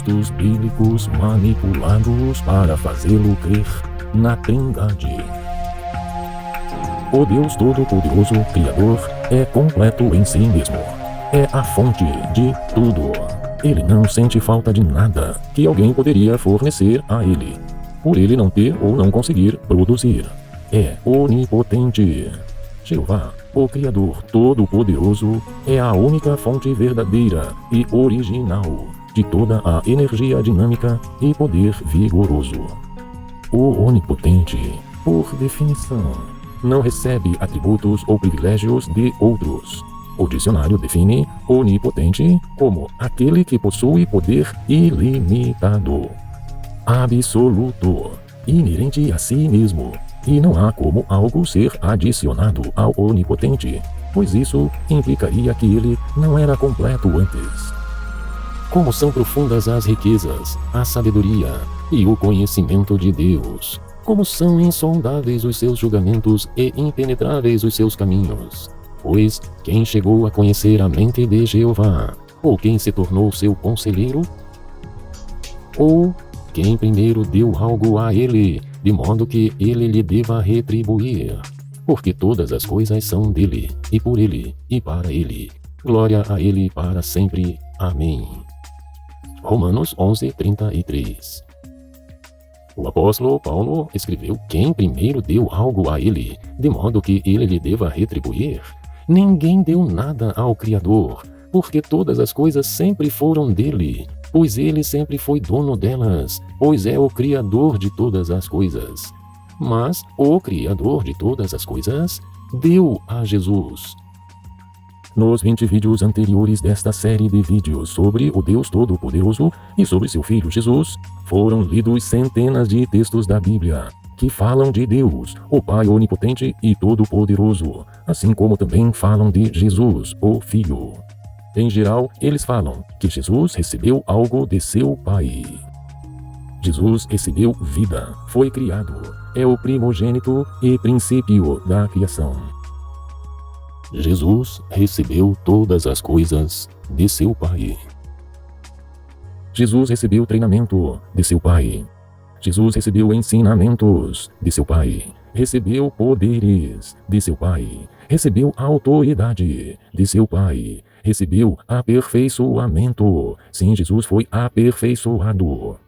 textos bíblicos manipulados para fazê-lo crer na Trindade. O Deus Todo-Poderoso, Criador, é completo em si mesmo. É a fonte de tudo. Ele não sente falta de nada que alguém poderia fornecer a ele, por ele não ter ou não conseguir produzir. É onipotente. Jeová, o Criador Todo-Poderoso, é a única fonte verdadeira e original de toda a energia dinâmica e poder vigoroso. O Onipotente, por definição, não recebe atributos ou privilégios de outros. O dicionário define onipotente como aquele que possui poder ilimitado, absoluto, inerente a si mesmo, e não há como algo ser adicionado ao onipotente, pois isso implicaria que ele não era completo antes. Como são profundas as riquezas, a sabedoria e o conhecimento de Deus, como são insondáveis os seus julgamentos e impenetráveis os seus caminhos. Pois quem chegou a conhecer a mente de Jeová, ou quem se tornou seu conselheiro, ou quem primeiro deu algo a ele, de modo que ele lhe deva retribuir. Porque todas as coisas são dele, e por ele, e para ele. Glória a ele para sempre. Amém. Romanos 11:33. O apóstolo Paulo escreveu quem primeiro deu algo a ele, de modo que ele lhe deva retribuir. Ninguém deu nada ao Criador, porque todas as coisas sempre foram dele, pois ele sempre foi dono delas, pois é o Criador de todas as coisas. Mas o Criador de todas as coisas deu a Jesus. Nos 20 vídeos anteriores desta série de vídeos sobre o Deus Todo-Poderoso e sobre seu Filho Jesus, foram lidos centenas de textos da Bíblia que falam de Deus, o Pai Onipotente e Todo-Poderoso, assim como também falam de Jesus, o Filho. Em geral, eles falam que Jesus recebeu algo de seu Pai. Jesus recebeu vida, foi criado, é o primogênito e princípio da criação. Jesus recebeu todas as coisas de seu Pai. Jesus recebeu treinamento de seu Pai. Jesus recebeu ensinamentos de seu Pai. Recebeu poderes de seu Pai. Recebeu autoridade de seu Pai. Recebeu aperfeiçoamento. Sim, Jesus foi aperfeiçoado.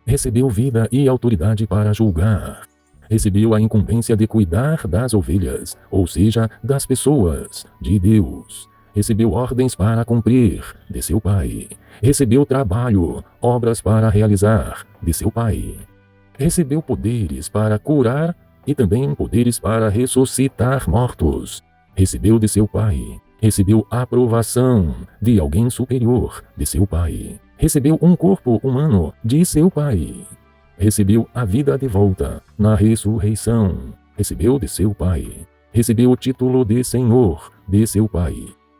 Recebeu vida e autoridade para julgar. Recebeu a incumbência de cuidar das ovelhas, ou seja, das pessoas de Deus. Recebeu ordens para cumprir de seu Pai. Recebeu trabalho, obras para realizar de seu Pai. Recebeu poderes para curar e também poderes para ressuscitar mortos. Recebeu de seu Pai. Recebeu aprovação de alguém superior de seu Pai. Recebeu um corpo humano de seu Pai. Recebeu a vida de volta na ressurreição. Recebeu de seu Pai. Recebeu o título de Senhor de seu Pai.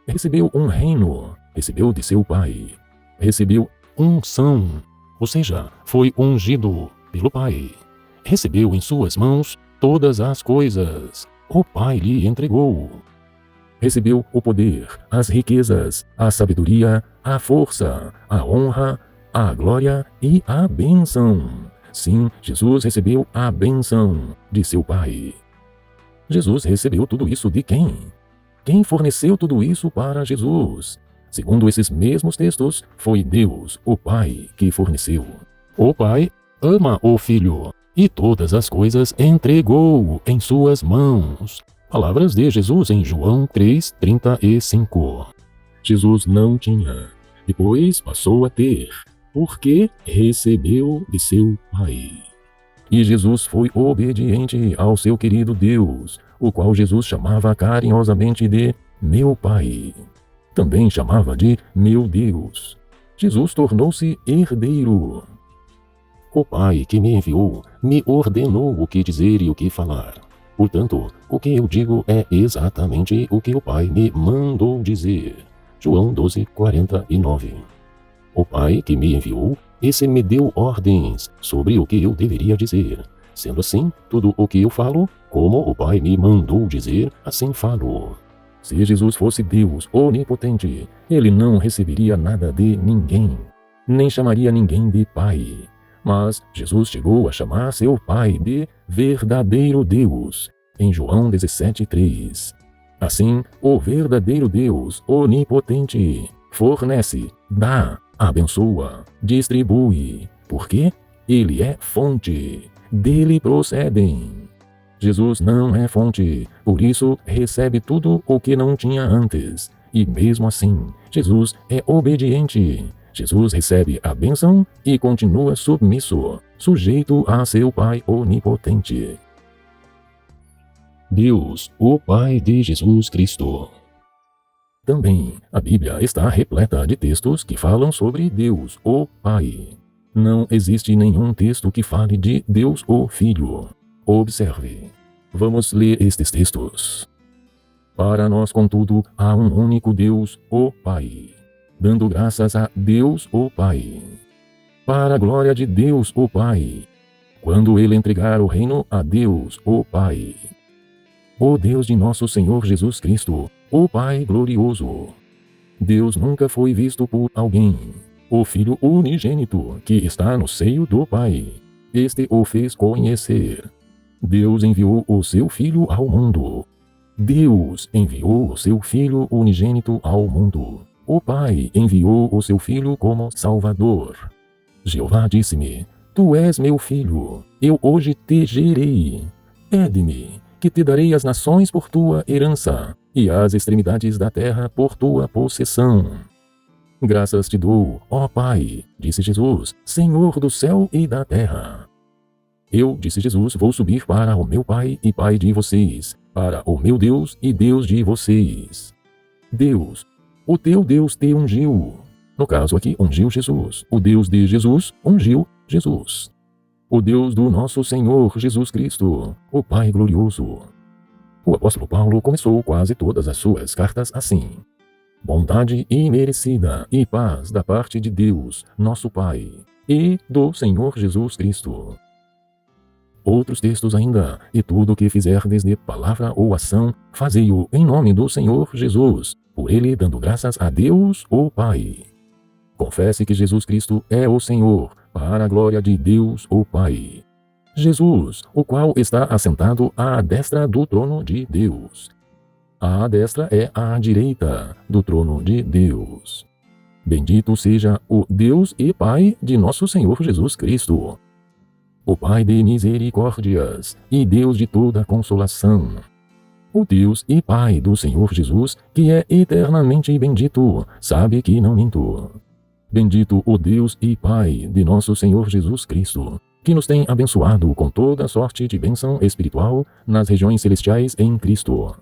Recebeu um reino. Recebeu de seu Pai. Recebeu unção, ou seja, foi ungido pelo Pai. Recebeu em suas mãos todas as coisas. O Pai lhe entregou. Recebeu o poder, as riquezas, a sabedoria, a força, a honra, a glória e a bênção. Sim, Jesus recebeu a bênção de seu Pai. Jesus recebeu tudo isso de quem? Quem forneceu tudo isso para Jesus? Segundo esses mesmos textos, foi Deus, o Pai, que forneceu. O Pai ama o Filho e todas as coisas entregou em suas mãos. Palavras de Jesus em João 3:35. Jesus não tinha, depois passou a ter, porque recebeu de seu Pai. E Jesus foi obediente ao seu querido Deus, o qual Jesus chamava carinhosamente de meu Pai. Também chamava de meu Deus. Jesus tornou-se herdeiro. O Pai que me enviou me ordenou o que dizer e o que falar. Portanto, o que eu digo é exatamente o que o Pai me mandou dizer. João 12:49. O Pai que me enviou, esse me deu ordens sobre o que eu deveria dizer. Sendo assim, tudo o que eu falo, como o Pai me mandou dizer, assim falo. Se Jesus fosse Deus onipotente, ele não receberia nada de ninguém. nem chamaria ninguém de pai. Mas Jesus chegou a chamar seu Pai de verdadeiro Deus, em João 17:3. Assim, o verdadeiro Deus onipotente fornece, dá, abençoa, distribui, porque Ele é fonte, dele procedem. Jesus não é fonte, por isso recebe tudo o que não tinha antes. E mesmo assim, Jesus é obediente. Jesus recebe a bênção e continua submisso, sujeito a seu Pai onipotente. Deus, o Pai de Jesus Cristo. Também, a Bíblia está repleta de textos que falam sobre Deus, o Pai. Não existe nenhum texto que fale de Deus, o Filho. Observe. Vamos ler estes textos. Para nós, contudo, há um único Deus, o Pai, dando graças a Deus, o Pai, para a glória de Deus, o Pai, quando Ele entregar o reino a Deus, o Pai. O Deus de nosso Senhor Jesus Cristo, o Pai glorioso. Deus nunca foi visto por alguém. O Filho unigênito, que está no seio do Pai, este o fez conhecer. Deus enviou o seu Filho ao mundo. Deus enviou o seu Filho unigênito ao mundo. O Pai enviou o seu Filho como Salvador. Jeová disse-me: Tu és meu filho, eu hoje te gerei. Pede-me, que te darei as nações por tua herança, e as extremidades da terra por tua possessão. Graças te dou, ó Pai, disse Jesus, Senhor do céu e da terra. Eu, disse Jesus, vou subir para o meu Pai e Pai de vocês, para o meu Deus e Deus de vocês. Deus, o teu Deus te ungiu. No caso aqui, ungiu Jesus. O Deus de Jesus ungiu Jesus. O Deus do nosso Senhor Jesus Cristo, o Pai glorioso. O apóstolo Paulo começou quase todas as suas cartas assim: bondade imerecida e paz da parte de Deus, nosso Pai, e do Senhor Jesus Cristo. Outros textos ainda: e tudo o que fizerdes de palavra ou ação, fazei-o em nome do Senhor Jesus, por ele dando graças a Deus, o Pai. Confesse que Jesus Cristo é o Senhor, para a glória de Deus, o Pai. Jesus, o qual está assentado à destra do trono de Deus. A destra é a direita do trono de Deus. Bendito seja o Deus e Pai de nosso Senhor Jesus Cristo, o Pai de misericórdias e Deus de toda consolação. O Deus e Pai do Senhor Jesus, que é eternamente bendito, sabe que não minto. Bendito o Deus e Pai de nosso Senhor Jesus Cristo, que nos tem abençoado com toda sorte de bênção espiritual nas regiões celestiais em Cristo.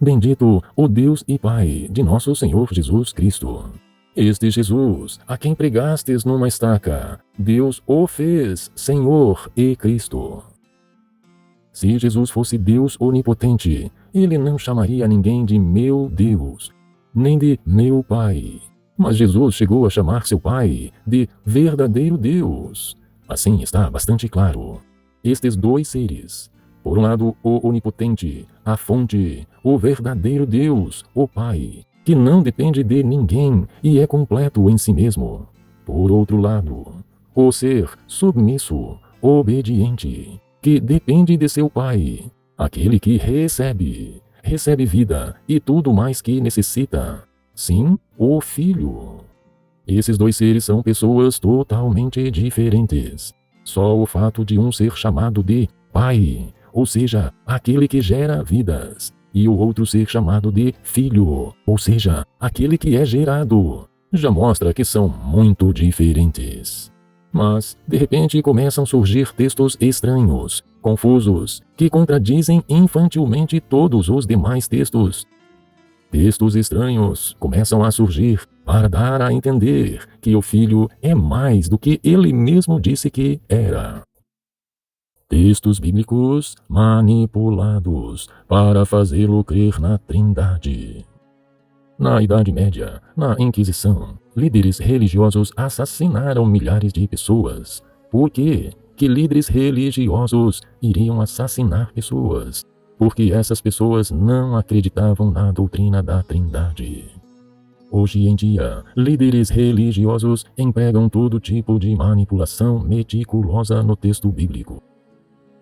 Bendito o Deus e Pai de nosso Senhor Jesus Cristo. Este Jesus, a quem pregastes numa estaca, Deus o fez Senhor e Cristo. Se Jesus fosse Deus onipotente, ele não chamaria ninguém de meu Deus, nem de meu Pai. Mas Jesus chegou a chamar seu Pai de verdadeiro Deus. Assim está bastante claro. Estes dois seres, por um lado o onipotente, a fonte, o verdadeiro Deus, o Pai, que não depende de ninguém e é completo em si mesmo. Por outro lado, o ser submisso, obediente, que depende de seu Pai, aquele que recebe vida e tudo mais que necessita. Sim, o Filho. Esses dois seres são pessoas totalmente diferentes. Só o fato de um ser chamado de Pai, ou seja, aquele que gera vidas, e o outro ser chamado de Filho, ou seja, aquele que é gerado, já mostra que são muito diferentes. Mas, de repente, começam a surgir textos estranhos, confusos, que contradizem infantilmente todos os demais textos. Textos estranhos começam a surgir para dar a entender que o Filho é mais do que ele mesmo disse que era. Textos bíblicos manipulados para fazê-lo crer na Trindade. Na Idade Média, na Inquisição, líderes religiosos assassinaram milhares de pessoas. Por quê? Que líderes religiosos iriam assassinar pessoas? Porque essas pessoas não acreditavam na doutrina da Trindade. Hoje em dia, líderes religiosos empregam todo tipo de manipulação meticulosa no texto bíblico.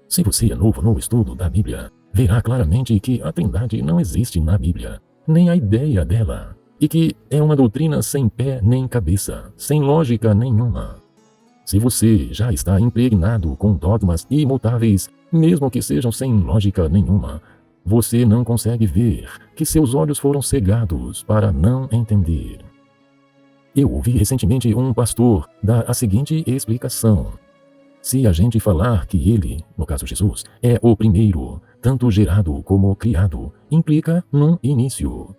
Se você é novo no estudo da Bíblia, verá claramente que a Trindade não existe na Bíblia, nem a ideia dela, e que é uma doutrina sem pé nem cabeça, sem lógica nenhuma. Se você já está impregnado com dogmas imutáveis, mesmo que sejam sem lógica nenhuma, você não consegue ver que seus olhos foram cegados para não entender. Eu ouvi recentemente um pastor dar a seguinte explicação. Se a gente falar que ele, no caso Jesus, é o primeiro, tanto gerado como criado, implica num início.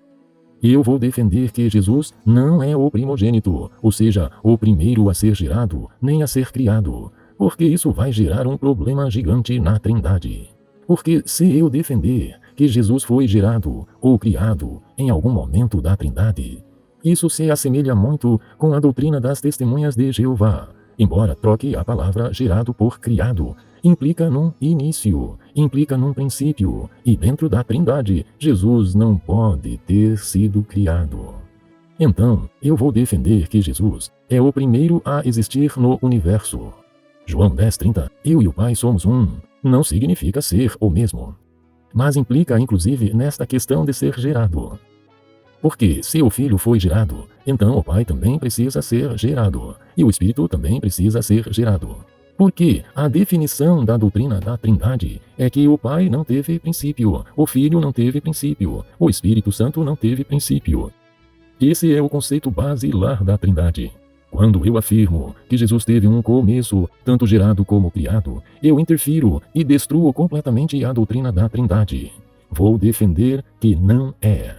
Eu vou defender que Jesus não é o primogênito, ou seja, o primeiro a ser gerado, nem a ser criado, porque isso vai gerar um problema gigante na Trindade. Porque se eu defender que Jesus foi gerado ou criado em algum momento da Trindade, isso se assemelha muito com a doutrina das Testemunhas de Jeová. Embora troque a palavra gerado por criado, implica num início, implica num princípio, e dentro da Trindade, Jesus não pode ter sido criado. Então, eu vou defender que Jesus é o primeiro a existir no universo. João 10:30, eu e o Pai somos um, não significa ser o mesmo, mas implica inclusive nesta questão de ser gerado. Porque se o Filho foi gerado, então o Pai também precisa ser gerado, e o Espírito também precisa ser gerado. Porque a definição da doutrina da Trindade é que o Pai não teve princípio, o Filho não teve princípio, o Espírito Santo não teve princípio. Esse é o conceito basilar da Trindade. Quando eu afirmo que Jesus teve um começo, tanto gerado como criado, eu interfiro e destruo completamente a doutrina da Trindade. Vou defender que não é.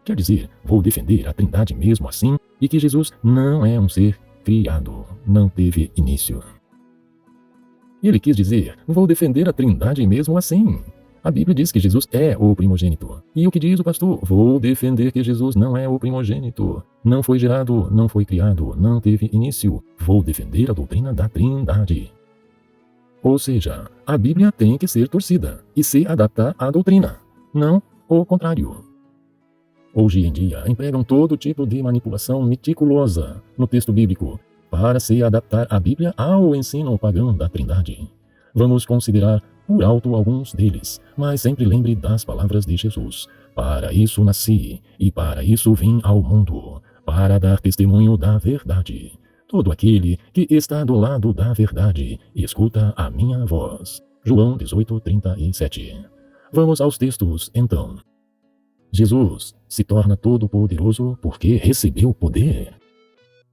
Quer dizer, vou defender a Trindade mesmo assim e que Jesus não é um ser criado, não teve início. Ele quis dizer, vou defender a Trindade mesmo assim. A Bíblia diz que Jesus é o primogênito. E o que diz o pastor? Vou defender que Jesus não é o primogênito. Não foi gerado, não foi criado, não teve início. Vou defender a doutrina da Trindade. Ou seja, a Bíblia tem que ser torcida e se adaptar à doutrina, não o contrário. Hoje em dia, empregam todo tipo de manipulação meticulosa no texto bíblico para se adaptar a Bíblia ao ensino pagão da Trindade. Vamos considerar por alto alguns deles, mas sempre lembre das palavras de Jesus. Para isso nasci, e para isso vim ao mundo, para dar testemunho da verdade. Todo aquele que está do lado da verdade, escuta a minha voz. João 18:37. Vamos aos textos, então. Jesus se torna todo-poderoso porque recebeu poder.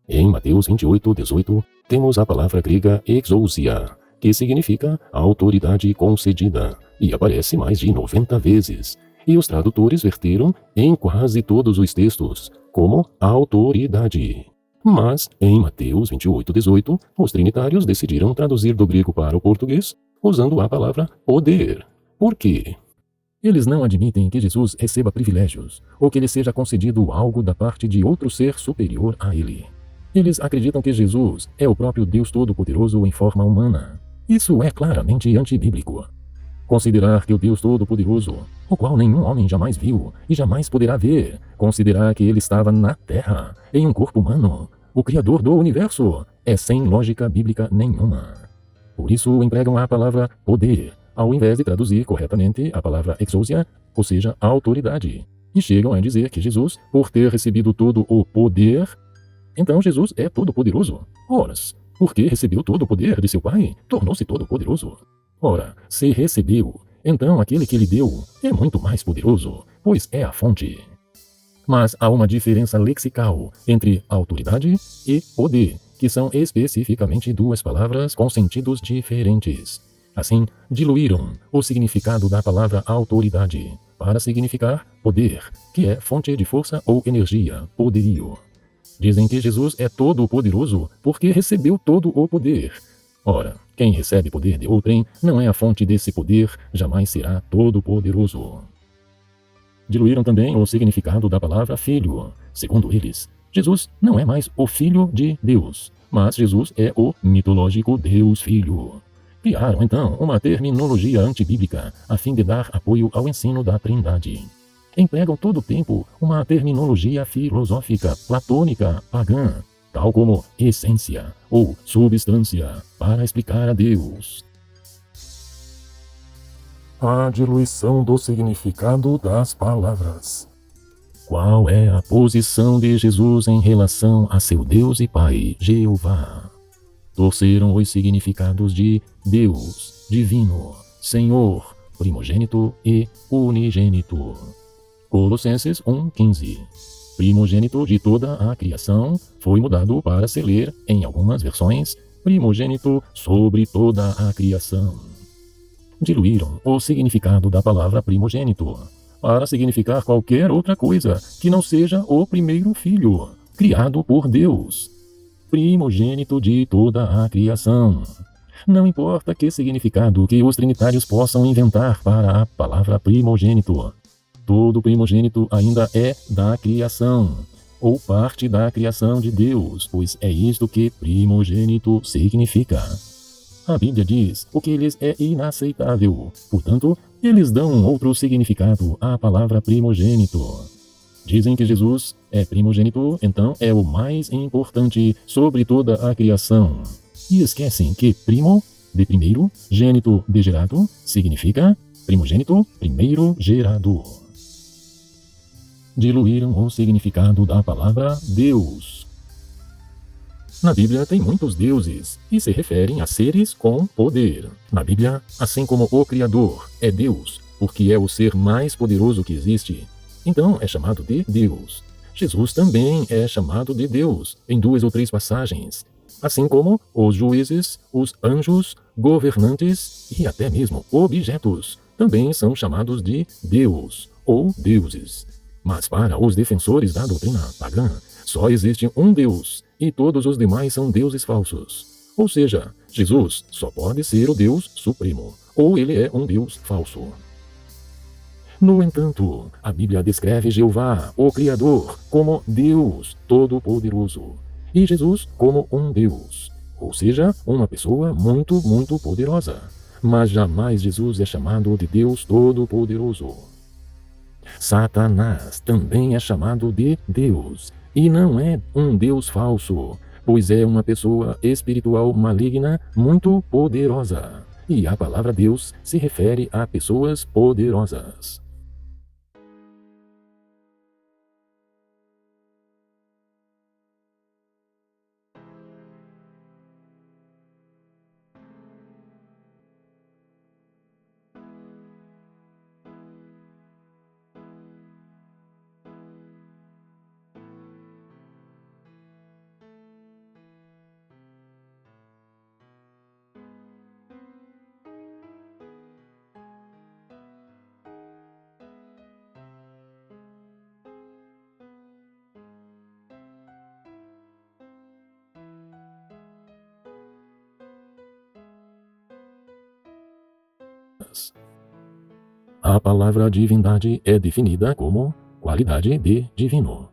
Em Mateus 28:18, temos a palavra grega exousia, que significa autoridade concedida, e aparece mais de 90 vezes. E os tradutores verteram em quase todos os textos como autoridade. Mas, em Mateus 28:18, os trinitários decidiram traduzir do grego para o português usando a palavra poder. Por quê? Eles não admitem que Jesus receba privilégios, ou que lhe seja concedido algo da parte de outro ser superior a ele. Eles acreditam que Jesus é o próprio Deus Todo-Poderoso em forma humana. Isso é claramente antibíblico. Considerar que o Deus Todo-Poderoso, o qual nenhum homem jamais viu e jamais poderá ver, considerar que ele estava na Terra, em um corpo humano, o Criador do Universo, é sem lógica bíblica nenhuma. Por isso empregam a palavra poder, ao invés de traduzir corretamente a palavra exousia, ou seja, autoridade. E chegam a dizer que Jesus, por ter recebido todo o poder, então Jesus é todo-poderoso. Ora, porque recebeu todo o poder de seu Pai, tornou-se todo-poderoso. Ora, se recebeu, então aquele que lhe deu é muito mais poderoso, pois é a fonte. Mas há uma diferença lexical entre autoridade e poder, que são especificamente duas palavras com sentidos diferentes. Assim, diluíram o significado da palavra autoridade para significar poder, que é fonte de força ou energia, poderio. Dizem que Jesus é todo-poderoso porque recebeu todo o poder. Ora, quem recebe poder de outrem não é a fonte desse poder, jamais será todo-poderoso. Diluíram também o significado da palavra filho. Segundo eles, Jesus não é mais o Filho de Deus, mas Jesus é o mitológico Deus Filho. Criaram, então, uma terminologia antibíblica a fim de dar apoio ao ensino da Trindade. empregam todo o tempo uma terminologia filosófica platônica pagã, tal como essência ou substância, para explicar a Deus. A diluição do significado das palavras. Qual é a posição de Jesus em relação a seu Deus e Pai, Jeová? Torceram os significados de Deus, divino, Senhor, primogênito e unigênito. Colossenses 1,15. Primogênito de toda a criação foi mudado para se ler, em algumas versões, primogênito sobre toda a criação. Diluíram o significado da palavra primogênito para significar qualquer outra coisa que não seja o primeiro filho, criado por Deus. Primogênito de toda a criação. Não importa que significado que os trinitários possam inventar para a palavra primogênito. Todo primogênito ainda é da criação, ou parte da criação de Deus, pois é isto que primogênito significa. A Bíblia diz o que lhes é inaceitável, portanto, eles dão outro significado à palavra primogênito. Dizem que Jesus é primogênito, então é o mais importante sobre toda a criação. E esquecem que primo, de primeiro, gênito, de gerado, significa primogênito, primeiro gerado. Diluíram o significado da palavra Deus. Na Bíblia tem muitos deuses e se referem a seres com poder. Na Bíblia, assim como o Criador é Deus, porque é o ser mais poderoso que existe, então é chamado de Deus. Jesus também é chamado de Deus em 2 ou 3 passagens, assim como os juízes, os anjos, governantes e até mesmo objetos também são chamados de Deus ou deuses. Mas para os defensores da doutrina pagã, só existe um Deus e todos os demais são deuses falsos. Ou seja, Jesus só pode ser o Deus supremo, ou ele é um Deus falso. No entanto, a Bíblia descreve Jeová, o Criador, como Deus Todo-Poderoso, e Jesus como um Deus, ou seja, uma pessoa muito, muito poderosa. Mas jamais Jesus é chamado de Deus Todo-Poderoso. Satanás também é chamado de Deus, e não é um Deus falso, pois é uma pessoa espiritual maligna muito poderosa. E a palavra Deus se refere a pessoas poderosas. A palavra divindade é definida como qualidade de divino.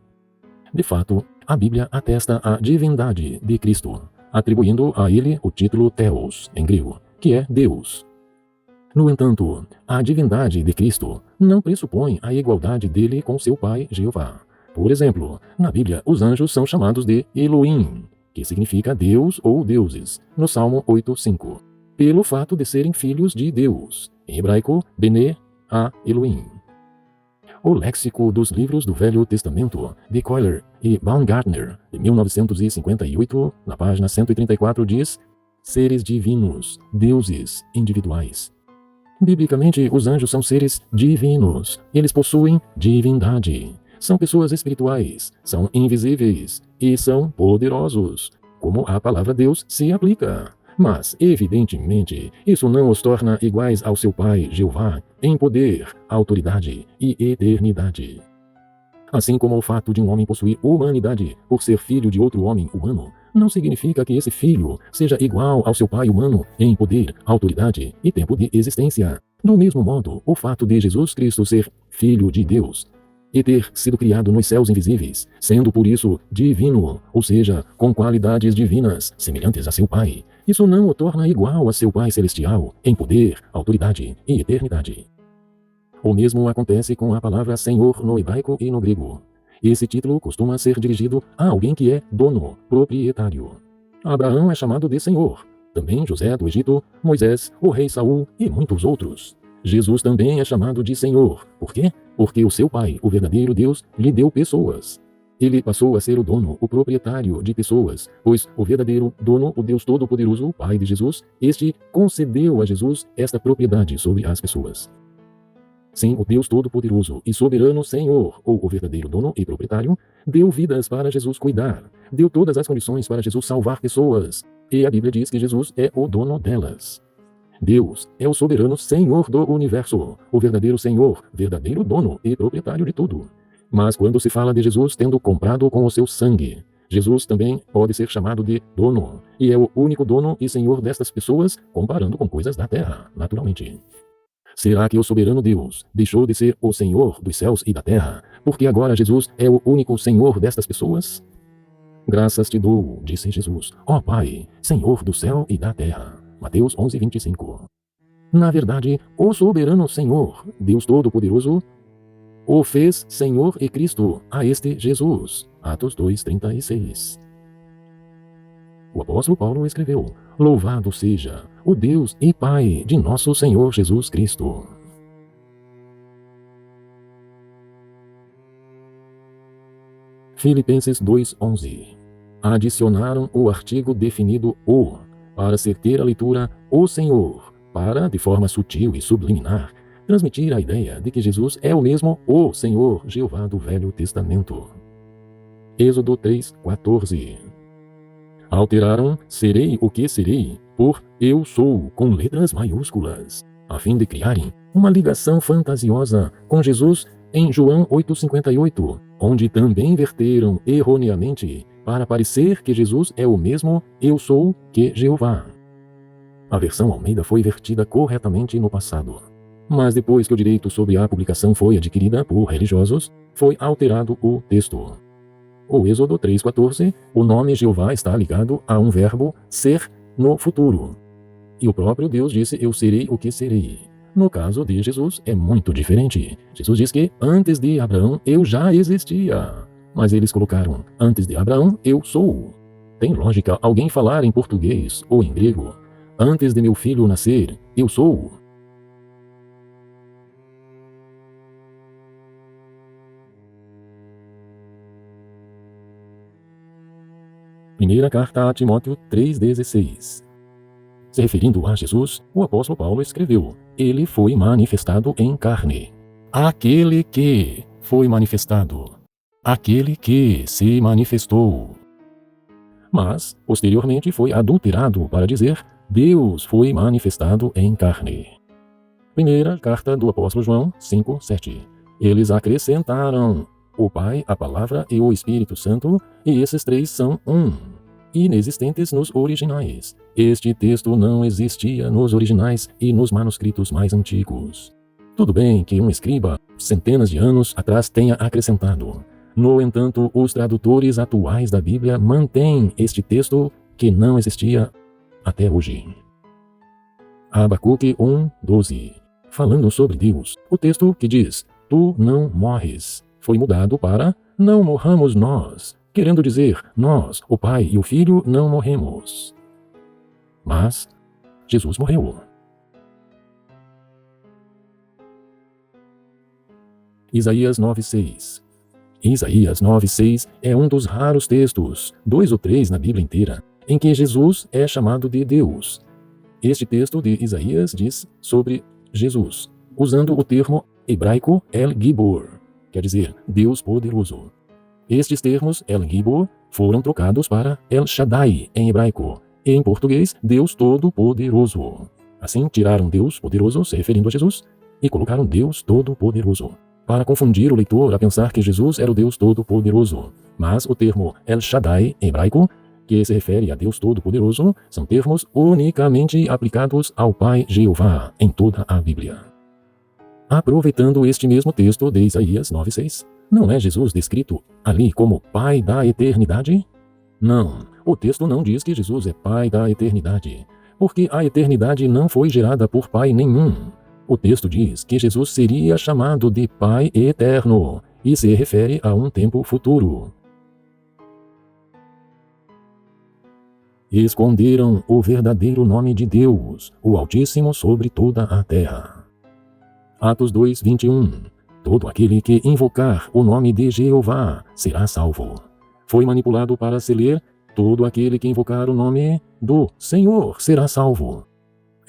De fato, a Bíblia atesta a divindade de Cristo, atribuindo a ele o título Theos, em grego, que é Deus. No entanto, a divindade de Cristo não pressupõe a igualdade dele com seu Pai Jeová. Por exemplo, na Bíblia, os anjos são chamados de Elohim, que significa Deus ou deuses, no Salmo 8:5, pelo fato de serem filhos de Deus, em hebraico, Bene a Elohim. O Léxico dos Livros do Velho Testamento, de Coiler e Baumgartner, de 1958, na página 134, diz seres divinos, deuses individuais. Biblicamente, os anjos são seres divinos. Eles possuem divindade. São pessoas espirituais, são invisíveis e são poderosos, como a palavra Deus se aplica. Mas, evidentemente, isso não os torna iguais ao seu Pai, Jeová, em poder, autoridade e eternidade. Assim como o fato de um homem possuir humanidade por ser filho de outro homem humano, não significa que esse filho seja igual ao seu pai humano em poder, autoridade e tempo de existência. Do mesmo modo, o fato de Jesus Cristo ser filho de Deus e ter sido criado nos céus invisíveis, sendo por isso divino, ou seja, com qualidades divinas semelhantes a seu Pai, isso não o torna igual a seu Pai celestial em poder, autoridade e eternidade. O mesmo acontece com a palavra Senhor no hebraico e no grego. Esse título costuma ser dirigido a alguém que é dono, proprietário. Abraão é chamado de Senhor, também José do Egito, Moisés, o rei Saul e muitos outros. Jesus também é chamado de Senhor. Por quê? Porque o seu Pai, o verdadeiro Deus, lhe deu pessoas. Ele passou a ser o dono, o proprietário de pessoas, pois o verdadeiro dono, o Deus Todo-Poderoso, o Pai de Jesus, este concedeu a Jesus esta propriedade sobre as pessoas. Sim, o Deus Todo-Poderoso e Soberano Senhor, ou o verdadeiro dono e proprietário, deu vidas para Jesus cuidar, deu todas as condições para Jesus salvar pessoas, e a Bíblia diz que Jesus é o dono delas. Deus é o soberano Senhor do universo, o verdadeiro Senhor, verdadeiro dono e proprietário de tudo. Mas quando se fala de Jesus tendo comprado com o seu sangue, Jesus também pode ser chamado de dono, e é o único dono e Senhor destas pessoas, comparando com coisas da terra, naturalmente. Será que o soberano Deus deixou de ser o Senhor dos céus e da terra, porque agora Jesus é o único Senhor destas pessoas? Graças te dou, disse Jesus, ó Pai, Senhor do céu e da terra. Mateus 11:25. Na verdade, o soberano Senhor, Deus Todo-Poderoso, o fez Senhor e Cristo a este Jesus. Atos 2:36. O apóstolo Paulo escreveu: Louvado seja o Deus e Pai de nosso Senhor Jesus Cristo. Filipenses 2:11. Adicionaram o artigo definido o, para ser ter a leitura o Senhor, para, de forma sutil e subliminar, transmitir a ideia de que Jesus é o mesmo o Senhor Jeová do Velho Testamento. Êxodo 3:14. Alteraram serei o que serei por eu sou com letras maiúsculas, a fim de criarem uma ligação fantasiosa com Jesus em João 8:58, onde também verteram erroneamente para parecer que Jesus é o mesmo eu sou que Jeová. A versão Almeida foi vertida corretamente no passado, mas depois que o direito sobre a publicação foi adquirida por religiosos, foi alterado o texto. O Êxodo 3:14, o nome Jeová está ligado a um verbo ser no futuro. E o próprio Deus disse, eu serei o que serei. No caso de Jesus, é muito diferente. Jesus diz que antes de Abraão eu já existia. Mas eles colocaram, antes de Abraão eu sou. Tem lógica alguém falar em português ou em grego, antes de meu filho nascer, eu sou. Primeira carta a Timóteo 3:16. Se referindo a Jesus, o apóstolo Paulo escreveu, ele foi manifestado em carne. Aquele que foi manifestado. Aquele que se manifestou. Mas, posteriormente, foi adulterado para dizer, Deus foi manifestado em carne. Primeira carta do apóstolo João 5:7. Eles acrescentaram o Pai, a Palavra e o Espírito Santo, e esses três são um, inexistentes nos originais. Este texto não existia nos originais e nos manuscritos mais antigos. Tudo bem que um escriba, centenas de anos atrás, tenha acrescentado. No entanto, os tradutores atuais da Bíblia mantêm este texto que não existia até hoje. Abacuque 1:12. Falando sobre Deus, o texto que diz, tu não morres, foi mudado para não morramos nós, querendo dizer, nós, o Pai e o Filho, não morremos. Mas Jesus morreu. Isaías 9:6. Isaías 9:6 é um dos raros textos, 2 ou 3 na Bíblia inteira, em que Jesus é chamado de Deus. Este texto de Isaías diz sobre Jesus, usando o termo hebraico El Gibor, quer dizer, Deus poderoso. Estes termos, El Gibor, foram trocados para El Shaddai em hebraico, e em português, Deus Todo-Poderoso. Assim, tiraram Deus poderoso, se referindo a Jesus, e colocaram Deus Todo-Poderoso, para confundir o leitor a pensar que Jesus era o Deus Todo-Poderoso. Mas o termo El Shaddai em hebraico, que se refere a Deus Todo-Poderoso, são termos unicamente aplicados ao Pai Jeová em toda a Bíblia. Aproveitando este mesmo texto de Isaías 9:6, não é Jesus descrito ali como Pai da eternidade? Não, o texto não diz que Jesus é Pai da eternidade, porque a eternidade não foi gerada por Pai nenhum. O texto diz que Jesus seria chamado de Pai Eterno e se refere a um tempo futuro. Esconderam o verdadeiro nome de Deus, o Altíssimo, sobre toda a terra. Atos 2, 21. Todo aquele que invocar o nome de Jeová será salvo. Foi manipulado para se ler: todo aquele que invocar o nome do Senhor será salvo.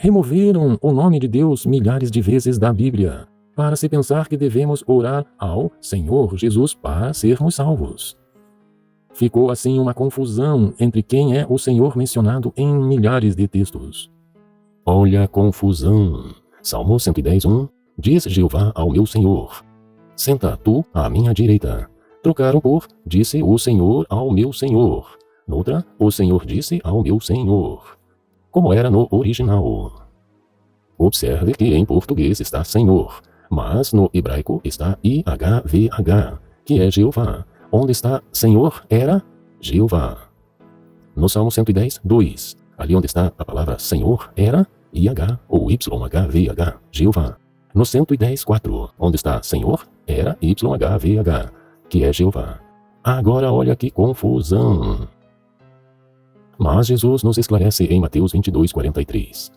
Removeram o nome de Deus milhares de vezes da Bíblia, para se pensar que devemos orar ao Senhor Jesus para sermos salvos. Ficou assim uma confusão entre quem é o Senhor mencionado em milhares de textos. Olha a confusão. Salmo 110, 1. Diz Jeová ao meu Senhor: senta tu à minha direita. Trocaram por: disse o Senhor ao meu Senhor. Noutra: o Senhor disse ao meu Senhor. Como era no original. Observe que em português está Senhor, mas no hebraico está IHVH, que é Jeová. Onde está Senhor era Jeová. No Salmo 110, 2, ali onde está a palavra Senhor era IH ou YHVH, Jeová. No 110, 4, onde está Senhor era YHVH, que é Jeová. Agora olha que confusão. Mas Jesus nos esclarece em Mateus 22, 43.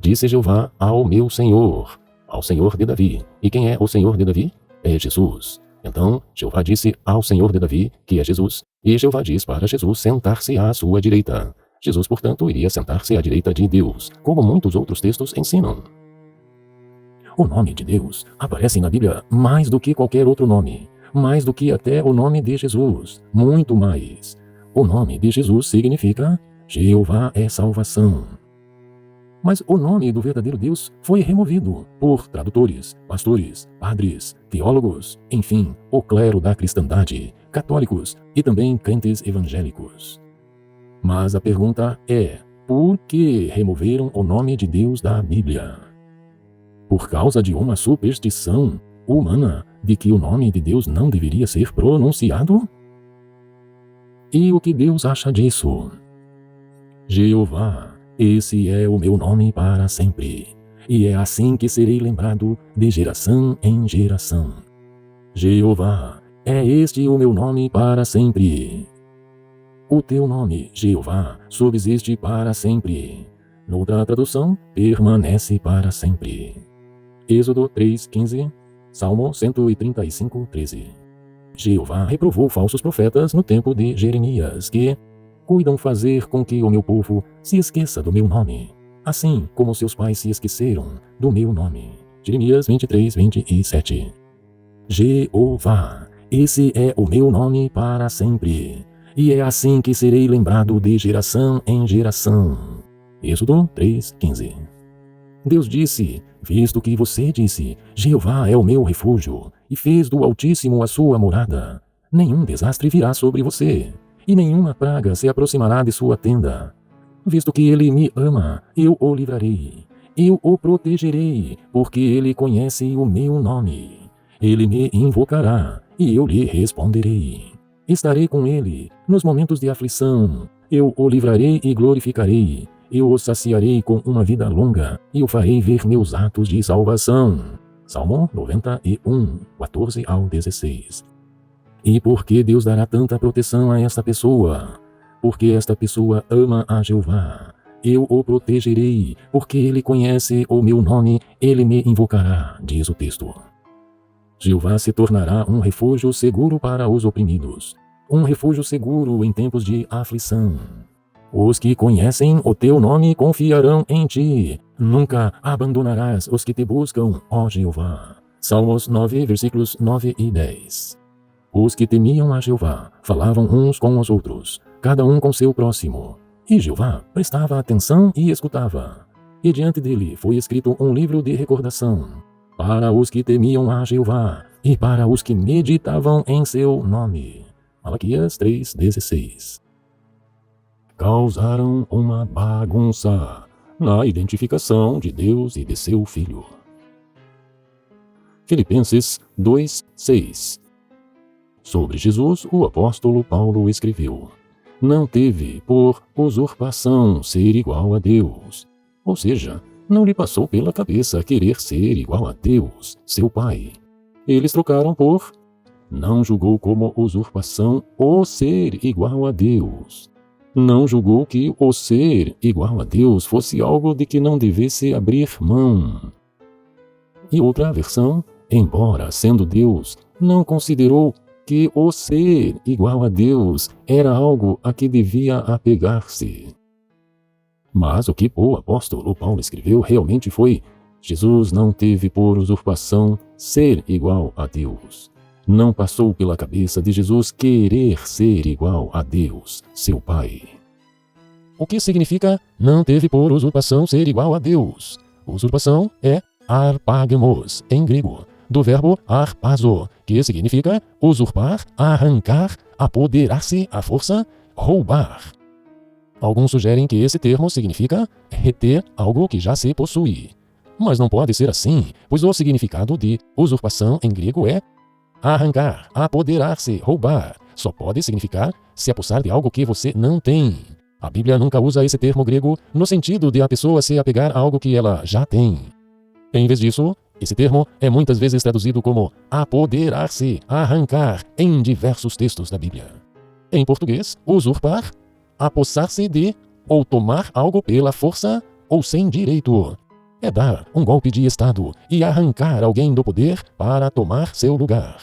Disse Jeová ao meu Senhor, ao Senhor de Davi. E quem é o Senhor de Davi? É Jesus. Então, Jeová disse ao Senhor de Davi, que é Jesus, e Jeová diz para Jesus sentar-se à sua direita. Jesus, portanto, iria sentar-se à direita de Deus, como muitos outros textos ensinam. O nome de Deus aparece na Bíblia mais do que qualquer outro nome, mais do que até o nome de Jesus, muito mais. O nome de Jesus significa Jeová é salvação. Mas o nome do verdadeiro Deus foi removido por tradutores, pastores, padres, teólogos, enfim, o clero da cristandade, católicos e também crentes evangélicos. Mas a pergunta é: por que removeram o nome de Deus da Bíblia? Por causa de uma superstição humana de que o nome de Deus não deveria ser pronunciado? E o que Deus acha disso? Jeová, esse é o meu nome para sempre, e é assim que serei lembrado de geração em geração. Jeová, é este o meu nome para sempre. O teu nome, Jeová, subsiste para sempre. Noutra tradução, permanece para sempre. Êxodo 3:15, Salmo 135:13. Jeová reprovou falsos profetas no tempo de Jeremias, que cuidam fazer com que o meu povo se esqueça do meu nome, assim como seus pais se esqueceram do meu nome. Jeremias 23:27. Jeová, esse é o meu nome para sempre, e é assim que serei lembrado de geração em geração. Êxodo 3:15. Deus disse: visto que você disse, Jeová é o meu refúgio, e fez do Altíssimo a sua morada, nenhum desastre virá sobre você, e nenhuma praga se aproximará de sua tenda. Visto que ele me ama, eu o livrarei, eu o protegerei, porque ele conhece o meu nome. Ele me invocará, e eu lhe responderei. Estarei com ele nos momentos de aflição, eu o livrarei e glorificarei. Eu o saciarei com uma vida longa, e o farei ver meus atos de salvação. Salmo 91, 14 ao 16. E por que Deus dará tanta proteção a esta pessoa? Porque esta pessoa ama a Jeová. Eu o protegerei, porque ele conhece o meu nome, ele me invocará, diz o texto. Jeová se tornará um refúgio seguro para os oprimidos, um refúgio seguro em tempos de aflição. Os que conhecem o teu nome confiarão em ti. Nunca abandonarás os que te buscam, ó Jeová. Salmos 9, versículos 9 e 10. Os que temiam a Jeová falavam uns com os outros, cada um com seu próximo. E Jeová prestava atenção e escutava. E diante dele foi escrito um livro de recordação, para os que temiam a Jeová e para os que meditavam em seu nome. Malaquias 3:16. Causaram uma bagunça na identificação de Deus e de seu Filho. Filipenses 2:6. Sobre Jesus, o apóstolo Paulo escreveu: não teve por usurpação ser igual a Deus. Ou seja, Não lhe passou pela cabeça querer ser igual a Deus, seu Pai. Eles trocaram por não julgou como usurpação o ser igual a Deus. Não julgou que o ser igual a Deus fosse algo de que não devesse abrir mão. E outra versão, embora sendo Deus, não considerou que o ser igual a Deus era algo a que devia apegar-se. Mas o que o apóstolo Paulo escreveu realmente foi: Jesus não teve por usurpação ser igual a Deus. Não passou pela cabeça de Jesus querer ser igual a Deus, seu Pai. O que significa não teve por usurpação ser igual a Deus? Usurpação é arpagmos, em grego, do verbo arpazo, que significa usurpar, arrancar, apoderar-se à força, roubar. Alguns sugerem que esse termo significa reter algo que já se possui. Mas não pode ser assim, pois o significado de usurpação em grego é arrancar, apoderar-se, roubar. Só pode significar se apossar de algo que você não tem. A Bíblia nunca usa esse termo grego no sentido de a pessoa se apegar a algo que ela já tem. Em vez disso, esse termo é muitas vezes traduzido como apoderar-se, arrancar, em diversos textos da Bíblia. Em português, usurpar, apossar-se de ou tomar algo pela força ou sem direito. É dar um golpe de Estado e arrancar alguém do poder para tomar seu lugar.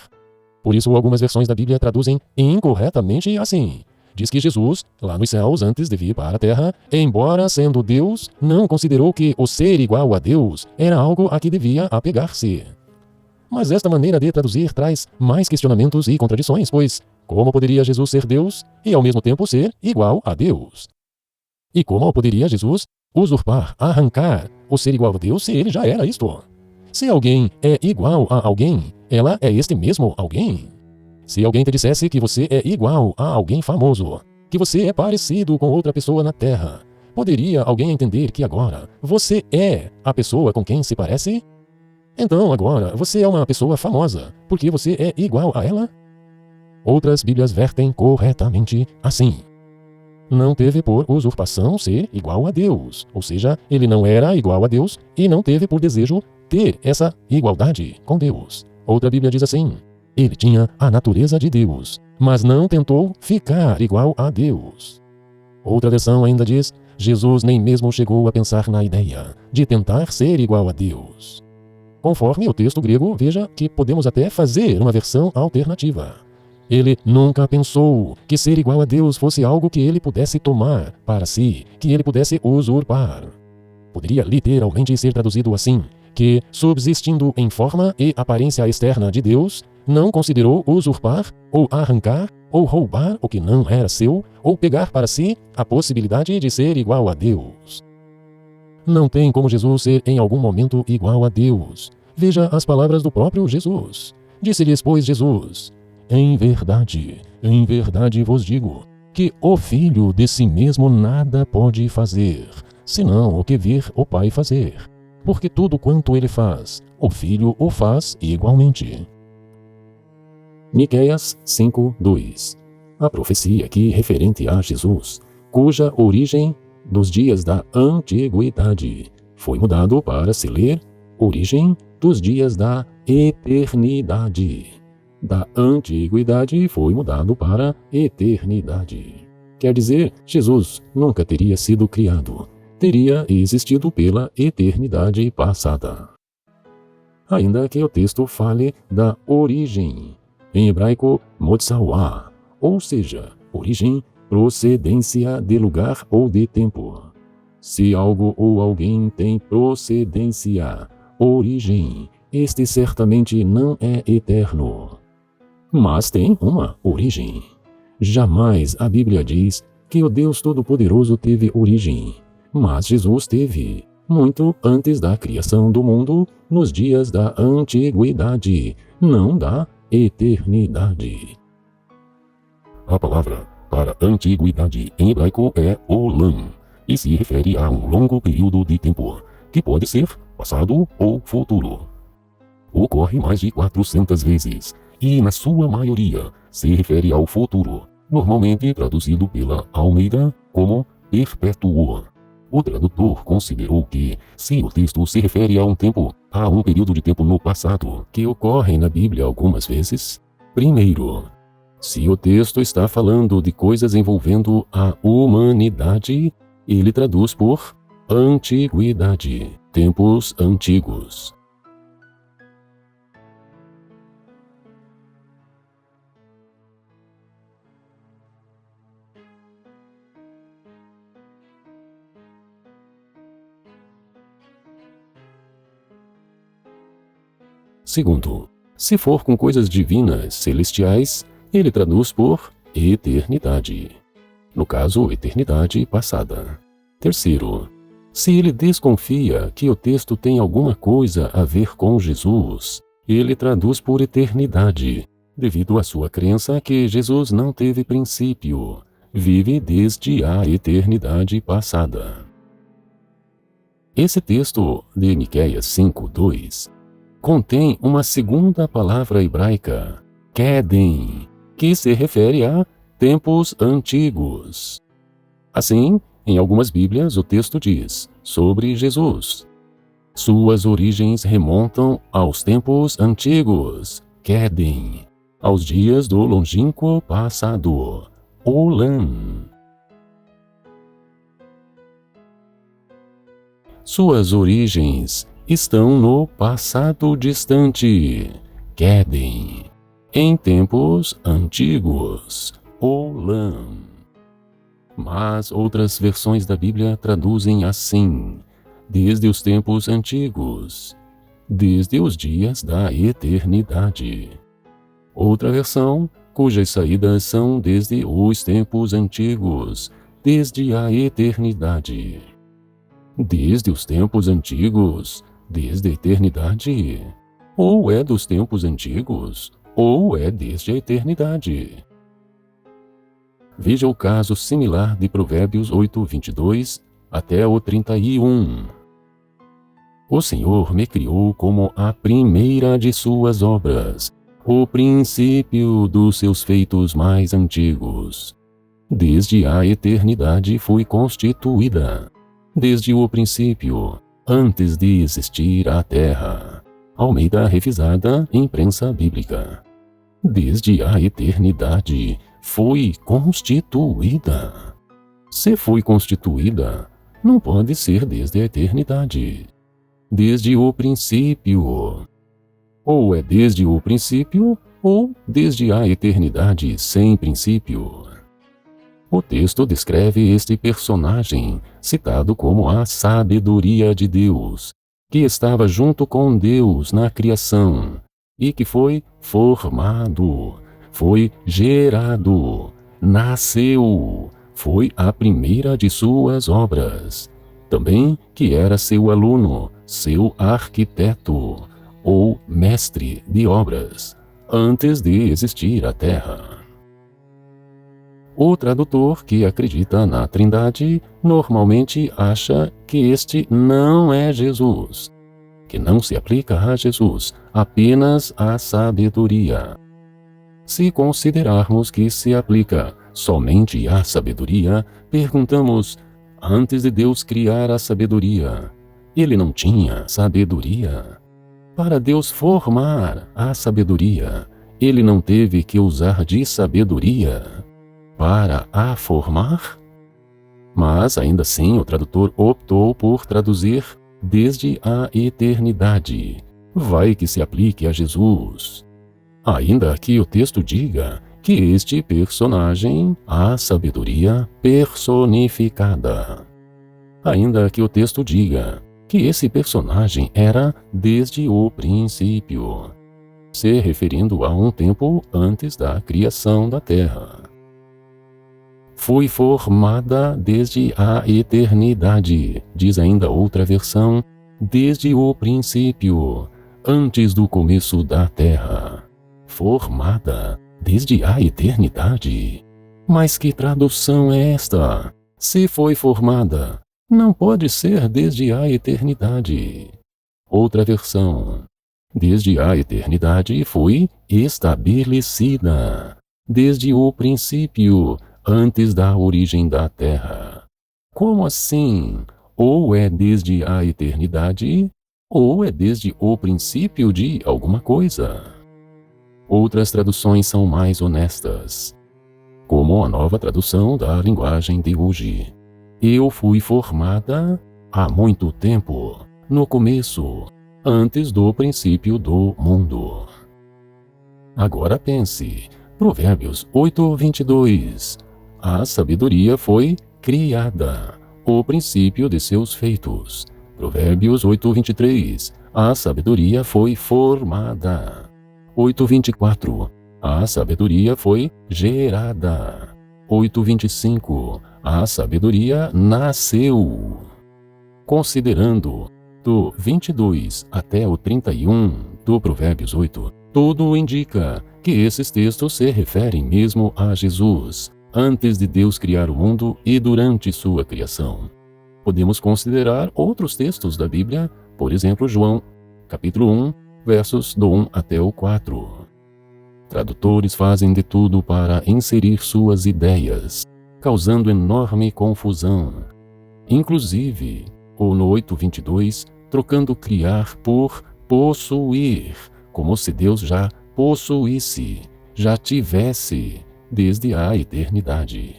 Por isso, algumas versões da Bíblia traduzem incorretamente assim. Diz que Jesus, lá nos céus, antes de vir para a terra, embora sendo Deus, não considerou que o ser igual a Deus era algo a que devia apegar-se. Mas esta maneira de traduzir traz mais questionamentos e contradições, pois como poderia Jesus ser Deus e ao mesmo tempo ser igual a Deus? E como poderia Jesus usurpar, arrancar o ser igual a Deus se ele já era isto? Se alguém é igual a alguém, ela é este mesmo alguém. Se alguém te dissesse que você é igual a alguém famoso, que você é parecido com outra pessoa na Terra, poderia alguém entender que agora você é a pessoa com quem se parece? Então agora você é uma pessoa famosa, porque você é igual a ela? Outras Bíblias vertem corretamente assim. Não teve por usurpação ser igual a Deus, ou seja, ele não era igual a Deus e não teve por desejo ter essa igualdade com Deus. Outra Bíblia diz assim: ele tinha a natureza de Deus, mas não tentou ficar igual a Deus. Outra versão ainda diz: Jesus nem mesmo chegou a pensar na ideia de tentar ser igual a Deus. Conforme o texto grego, veja que podemos até fazer uma versão alternativa. Ele nunca pensou que ser igual a Deus fosse algo que ele pudesse tomar para si, que ele pudesse usurpar. Poderia literalmente ser traduzido assim, que, subsistindo em forma e aparência externa de Deus, não considerou usurpar, ou arrancar, ou roubar o que não era seu, ou pegar para si a possibilidade de ser igual a Deus. Não tem como Jesus ser em algum momento igual a Deus. Veja as palavras do próprio Jesus. Disse-lhes, pois, Jesus: em verdade vos digo, que o Filho de si mesmo nada pode fazer, senão o que vir o Pai fazer. Porque tudo quanto ele faz, o Filho o faz igualmente. Miqueias 5:2. A profecia aqui referente a Jesus, cuja origem dos dias da antiguidade foi mudado para se ler origem dos dias da eternidade. Da antiguidade foi mudado para eternidade. Quer dizer, Jesus nunca teria sido criado, teria existido pela eternidade passada. Ainda que o texto fale da origem, em hebraico, motsawá, ou seja, origem, procedência de lugar ou de tempo. Se algo ou alguém tem procedência, origem, este certamente não é eterno, mas tem uma origem. Jamais a Bíblia diz que o Deus Todo-Poderoso teve origem, mas Jesus teve, muito antes da criação do mundo, nos dias da antiguidade, não da eternidade. A palavra para antiguidade em hebraico é olam, e se refere a um longo período de tempo, que pode ser passado ou futuro. Ocorre mais de 400 vezes, e na sua maioria se refere ao futuro, normalmente traduzido pela Almeida como perpétuo. O tradutor considerou que, se o texto se refere a um tempo, a um período de tempo no passado, que ocorre na Bíblia algumas vezes, primeiro, se o texto está falando de coisas envolvendo a humanidade, ele traduz por antiguidade, tempos antigos. Segundo, se for com coisas divinas, celestiais, ele traduz por eternidade. No caso, eternidade passada. Terceiro, se ele desconfia que o texto tem alguma coisa a ver com Jesus, ele traduz por eternidade, devido à sua crença que Jesus não teve princípio, vive desde a eternidade passada. Esse texto de Miqueias 5:2 contém uma segunda palavra hebraica, Kedem, que se refere a tempos antigos. Assim, em algumas Bíblias o texto diz sobre Jesus: suas origens remontam aos tempos antigos, Kedem, aos dias do longínquo passado, Olam. Suas origens estão no passado distante, Kedem, em tempos antigos, Olam. Mas outras versões da Bíblia traduzem assim: desde os tempos antigos, desde os dias da eternidade. Outra versão, cujas saídas são desde os tempos antigos, desde a eternidade. Desde os tempos antigos, desde a eternidade. Ou é dos tempos antigos, ou é desde a eternidade. Veja o caso similar de Provérbios 8:22 até o 31. O Senhor me criou como a primeira de suas obras, o princípio dos seus feitos mais antigos. Desde a eternidade fui constituída. Desde o princípio, antes de existir a terra. Almeida Revisada, Imprensa Bíblica. Desde a eternidade foi constituída. Se foi constituída, não pode ser desde a eternidade. Desde o princípio. Ou é desde o princípio, ou desde a eternidade sem princípio. O texto descreve este personagem, citado como a sabedoria de Deus, que estava junto com Deus na criação, e que foi formado, foi gerado, nasceu, foi a primeira de suas obras. Também que era seu aluno, seu arquiteto, ou mestre de obras, antes de existir a terra. O tradutor que acredita na Trindade normalmente acha que este não é Jesus, que não se aplica a Jesus, apenas à sabedoria. Se considerarmos que se aplica somente à sabedoria, perguntamos: antes de Deus criar a sabedoria, ele não tinha sabedoria? Para Deus formar a sabedoria, ele não teve que usar de sabedoria para a formar? Mas ainda assim o tradutor optou por traduzir desde a eternidade. Vai que se aplique a Jesus. Ainda que o texto diga que este personagem, a sabedoria personificada. Ainda que o texto diga que esse personagem era desde o princípio, se referindo a um tempo antes da criação da terra. Foi formada desde a eternidade, diz ainda outra versão, desde o princípio, antes do começo da terra. Formada desde a eternidade. Mas que tradução é esta? Se foi formada, não pode ser desde a eternidade. Outra versão. Desde a eternidade foi estabelecida. Desde o princípio, antes da origem da terra. Como assim? ou é desde a eternidade, ou é desde o princípio de alguma coisa. Outras traduções são mais honestas, como a nova tradução da linguagem de hoje. Eu fui formada há muito tempo, no começo, antes do princípio do mundo. Agora pense, Provérbios 8:22. A sabedoria foi criada, o princípio de seus feitos. Provérbios 8:23. A sabedoria foi formada. 8:24. A sabedoria foi gerada. 8:25. A sabedoria nasceu. Considerando do 22 até o 31 do Provérbios 8, tudo indica que esses textos se referem mesmo a Jesus, antes de Deus criar o mundo e durante sua criação. Podemos considerar outros textos da Bíblia, por exemplo, João, capítulo 1, versos do 1 até o 4. Tradutores fazem de tudo para inserir suas ideias, causando enorme confusão. Inclusive, ou no 8:22, trocando criar por possuir, como se Deus já possuísse, já tivesse, desde a eternidade.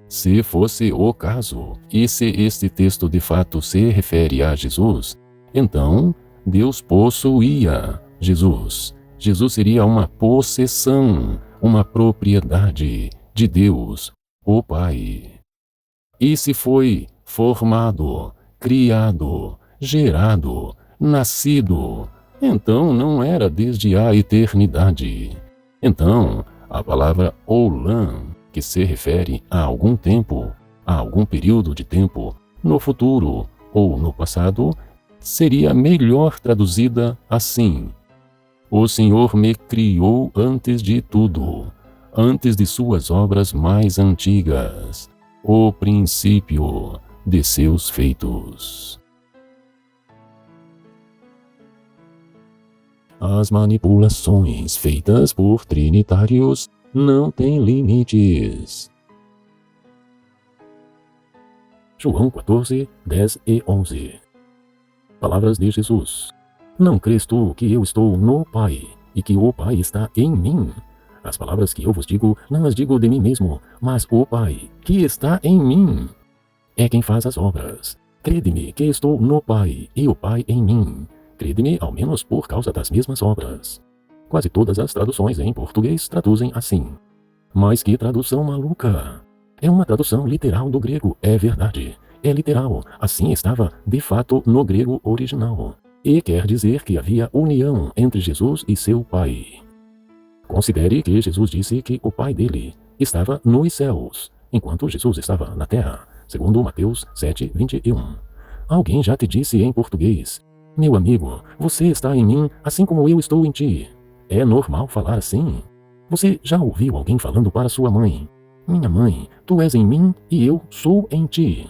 Se fosse o caso, e se este texto de fato se refere a Jesus, então Deus possuía Jesus. Jesus seria uma possessão, uma propriedade de Deus, o Pai. E se foi formado, criado, gerado, nascido, então não era desde a eternidade. Então, a palavra olam, que se refere a algum tempo, a algum período de tempo, no futuro ou no passado, seria melhor traduzida assim: o Senhor me criou antes de tudo, antes de suas obras mais antigas, o princípio de seus feitos. As manipulações feitas por trinitários não têm limites. João 14, 10 e 11. Palavras de Jesus. Não crês tu que eu estou no Pai, e que o Pai está em mim? As palavras que eu vos digo, não as digo de mim mesmo, mas o Pai, que está em mim, é quem faz as obras. Crede-me que estou no Pai, e o Pai em mim. Crede-me ao menos por causa das mesmas obras. Quase todas as traduções em português traduzem assim. Mas que tradução maluca! É uma tradução literal do grego, é verdade. É literal, assim estava de fato no grego original. E quer dizer que havia união entre Jesus e seu Pai. Considere que Jesus disse que o Pai dele estava nos céus, enquanto Jesus estava na terra, segundo Mateus 7:21. Alguém já te disse em português: meu amigo, você está em mim assim como eu estou em ti. É normal falar assim? Você já ouviu alguém falando para sua mãe: minha mãe, tu és em mim e eu sou em ti?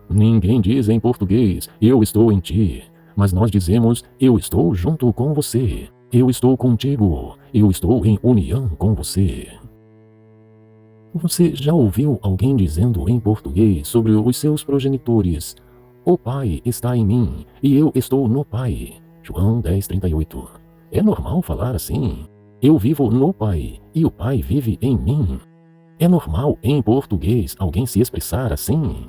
Ninguém diz em português: eu estou em ti. Mas nós dizemos: eu estou junto com você. Eu estou contigo. Eu estou em união com você. Você já ouviu alguém dizendo em português sobre os seus progenitores: o Pai está em mim e eu estou no Pai? João 10:38. É normal falar assim? Eu vivo no Pai e o Pai vive em mim. É normal em português alguém se expressar assim?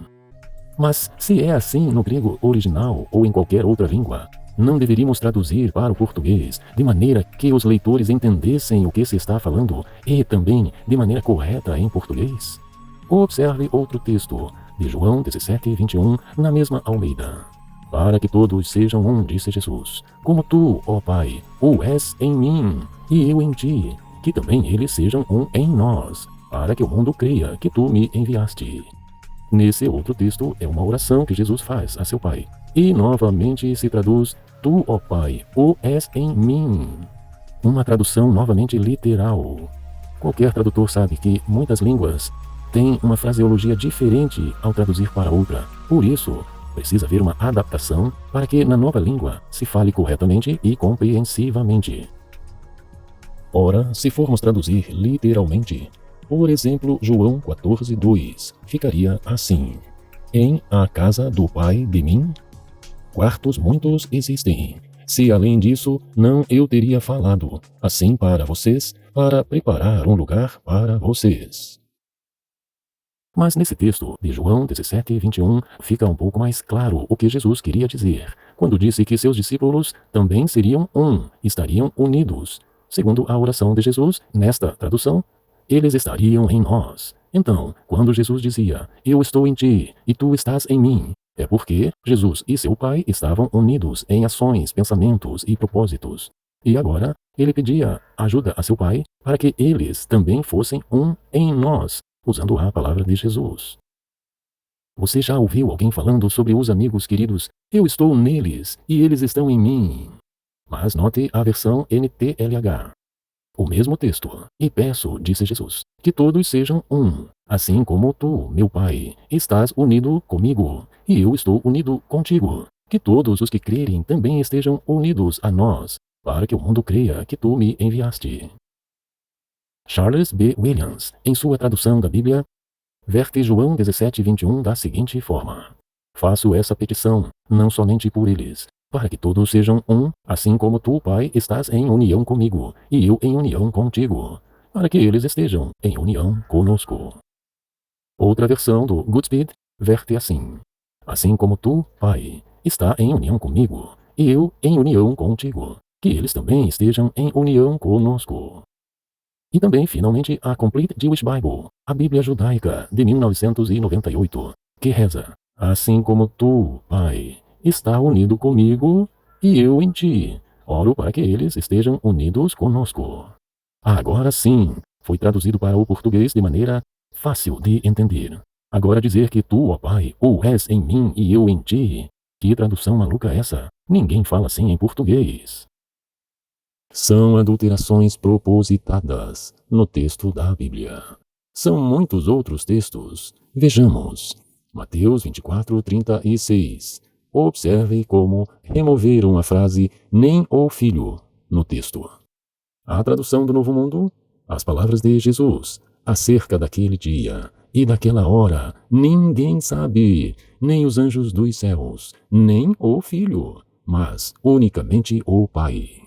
Mas se é assim no grego original ou em qualquer outra língua, não deveríamos traduzir para o português de maneira que os leitores entendessem o que se está falando e também de maneira correta em português? Observe outro texto, de João 17:21, na mesma Almeida. Para que todos sejam um, disse Jesus, como tu, ó Pai, o és em mim, e eu em ti, que também eles sejam um em nós, para que o mundo creia que tu me enviaste. Nesse outro texto é uma oração que Jesus faz a seu Pai, e novamente se traduz: tu, ó Pai, o és em mim. Uma tradução novamente literal. Qualquer tradutor sabe que muitas línguas têm uma fraseologia diferente ao traduzir para outra. Por isso, precisa haver uma adaptação para que na nova língua se fale corretamente e compreensivamente. Ora, se formos traduzir literalmente, por exemplo, João 14:2, ficaria assim: Em a casa do Pai de mim, quartos muitos existem. Se além disso, não eu teria falado, assim para vocês, para preparar um lugar para vocês. Mas nesse texto de João 17:21, fica um pouco mais claro o que Jesus queria dizer, quando disse que seus discípulos também seriam estariam unidos. Segundo a oração de Jesus, nesta tradução, eles estariam em nós. Então, quando Jesus dizia, eu estou em ti e tu estás em mim, é porque Jesus e seu Pai estavam unidos em ações, pensamentos e propósitos. E agora, ele pedia ajuda a seu Pai para que eles também fossem em nós, usando a palavra de Jesus. Você já ouviu alguém falando sobre os amigos queridos? Eu estou neles e eles estão em mim. Mas note a versão NTLH. O mesmo texto. E peço, disse Jesus, que todos sejam assim como tu, meu Pai, estás unido comigo, e eu estou unido contigo. Que todos os que crerem também estejam unidos a nós, para que o mundo creia que tu me enviaste. Charles B. Williams, em sua tradução da Bíblia, verte João 17:21 da seguinte forma: faço essa petição, não somente por eles, para que todos sejam assim como tu, Pai, estás em união comigo, e eu em união contigo, para que eles estejam em união conosco. Outra versão do Goodspeed verte assim: assim como tu, Pai, está em união comigo, e eu em união contigo, que eles também estejam em união conosco. E também, finalmente, a Complete Jewish Bible, a Bíblia Judaica de 1998, que reza: assim como tu, Pai, está unido comigo e eu em ti, oro para que eles estejam unidos conosco. Agora sim, foi traduzido para o português de maneira fácil de entender. Agora dizer que tu, ó Pai, ou és em mim e eu em ti, que tradução maluca é essa? Ninguém fala assim em português. São adulterações propositadas no texto da Bíblia. São muitos outros textos. Vejamos. Mateus 24:36. Observe como removeram a frase nem o filho no texto. A tradução do Novo Mundo, as palavras de Jesus acerca daquele dia e daquela hora, ninguém sabe, nem os anjos dos céus, nem o filho, mas unicamente o Pai.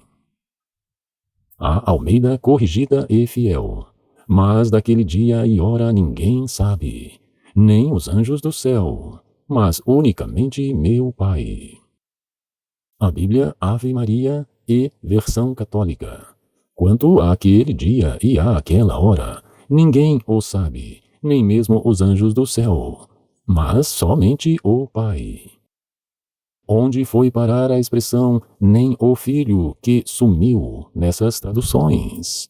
A Almeida corrigida e fiel. Mas daquele dia e hora ninguém sabe, nem os anjos do céu, mas unicamente meu Pai. A Bíblia Ave Maria e Versão Católica. Quanto àquele dia e àquela hora, ninguém o sabe, nem mesmo os anjos do céu, mas somente o Pai. Onde foi parar a expressão nem o filho que sumiu nessas traduções?